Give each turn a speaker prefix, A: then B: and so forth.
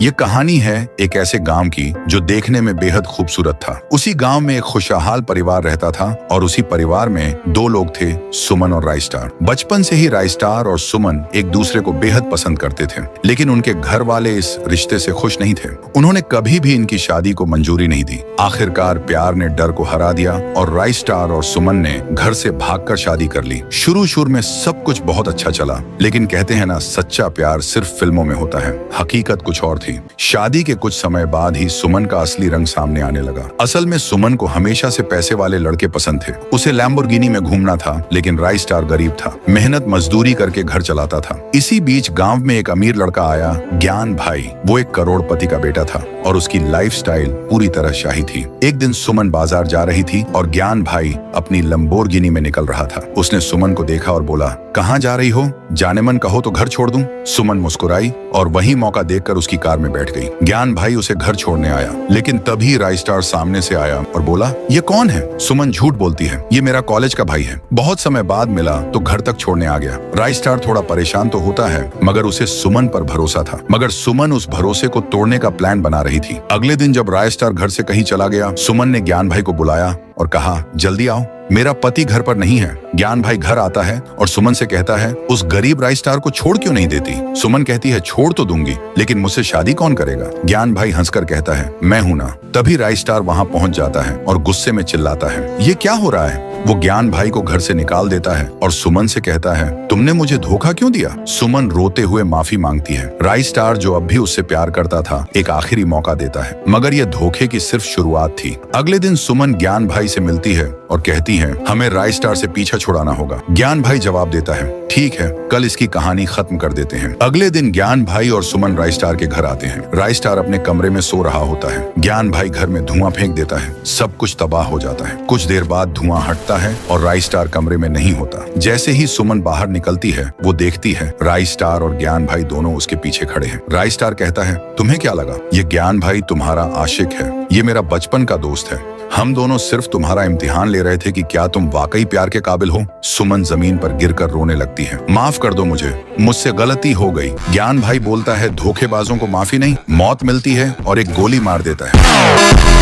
A: ये कहानी है एक ऐसे गांव की जो देखने में बेहद खूबसूरत था। उसी गांव में एक खुशहाल परिवार रहता था और उसी परिवार में दो लोग थे, सुमन और राइस्टार। बचपन से ही राइस्टार और सुमन एक दूसरे को बेहद पसंद करते थे, लेकिन उनके घर वाले इस रिश्ते से खुश नहीं थे। उन्होंने कभी भी इनकी शादी को मंजूरी नहीं दी। आखिरकार प्यार ने डर को हरा दिया और राइस्टार और सुमन ने घर से भागकर शादी कर ली। शुरू में सब कुछ बहुत अच्छा चला, लेकिन कहते हैं ना, सच्चा प्यार सिर्फ फिल्मों में होता है, हकीकत कुछ और थी। शादी के कुछ समय बाद ही सुमन का असली रंग सामने आने लगा। असल में सुमन को हमेशा से पैसे वाले लड़के पसंद थे। उसे लैम्बोर्गिनी में घूमना था, लेकिन राइस्टार गरीब था, मेहनत मजदूरी करके घर चलाता था। इसी बीच गांव में एक अमीर लड़का आया, ज्ञान भाई। वो एक करोड़पति का बेटा था और उसकी लाइफस्टाइल पूरी तरह शाही थी। एक दिन सुमन बाजार जा रही थी और ज्ञान भाई अपनी लैम्बोर्गिनी में निकल रहा था। उसने सुमन को देखा और बोला, कहाँ जा रही हो? जाने मन कहो तो घर छोड़ दूं। सुमन मुस्कुराई और वही मौका देखकर उसकी कार में बैठ गई। ज्ञान भाई उसे घर छोड़ने आया, लेकिन तभी राइस्टार सामने से आया और बोला, ये कौन है? सुमन झूठ बोलती है, ये मेरा कॉलेज का भाई है। बहुत समय बाद मिला तो घर तक छोड़ने आ गया। राइस्टार थोड़ा परेशान तो होता है, मगर उसे सुमन पर भरोसा था। मगर सुमन उस भरोसे को तोड़ने का प्लान बना रही थी। अगले दिन जब राइस्टार घर से कहीं चला गया, सुमन ने ज्ञान भाई को बुलाया और कहा, जल्दी आओ, मेरा पति घर पर नहीं है। ज्ञान भाई घर आता है और सुमन से कहता है, उस गरीब राइस्टार को छोड़ क्यों नहीं देती? सुमन कहती है, छोड़ तो दूंगी, लेकिन मुझसे शादी कौन करेगा? ज्ञान भाई हंसकर कहता है, मैं हूं ना। तभी राइस्टार वहां पहुंच जाता है और गुस्से में चिल्लाता है, ये क्या हो रहा है? वो ज्ञान भाई को घर से निकाल देता है और सुमन से कहता है, तुमने मुझे धोखा क्यों दिया? सुमन रोते हुए माफी मांगती है। राइस्टार जो अब भी उससे प्यार करता था, एक आखिरी मौका देता है, मगर यह धोखे की सिर्फ शुरुआत थी। अगले दिन सुमन ज्ञान भाई से मिलती है और कहती है, हमें राइस्टार से पीछा छुड़ाना होगा। ज्ञान भाई जवाब देता है, ठीक है, कल इसकी कहानी खत्म कर देते हैं। अगले दिन ज्ञान भाई और सुमन राइस्टार के घर आते हैं। राइस्टार अपने कमरे में सो रहा होता है। ज्ञान भाई घर में धुआं फेंक देता है। सब कुछ तबाह हो जाता है। कुछ देर बाद धुआं हटता है और राइस्टार कमरे में नहीं होता। जैसे ही सुमन बाहर निकलती है, वो देखती है राइस्टार और ज्ञान भाई दोनों उसके पीछे खड़े हैं। राइस्टार कहता है, तुम्हें क्या लगा? ये ज्ञान भाई तुम्हारा आशिक है, ये मेरा बचपन का दोस्त है। हम दोनों सिर्फ तुम्हारा इम्तिहान ले रहे थे कि क्या तुम वाकई प्यार के काबिल हो। सुमन जमीन पर गिरकर रोने लगती है। माफ कर दो मुझे, मुझसे गलती हो गई। ज्ञान भाई बोलता है, धोखेबाजों को माफी नहीं, मौत मिलती है, और एक गोली मार देता है।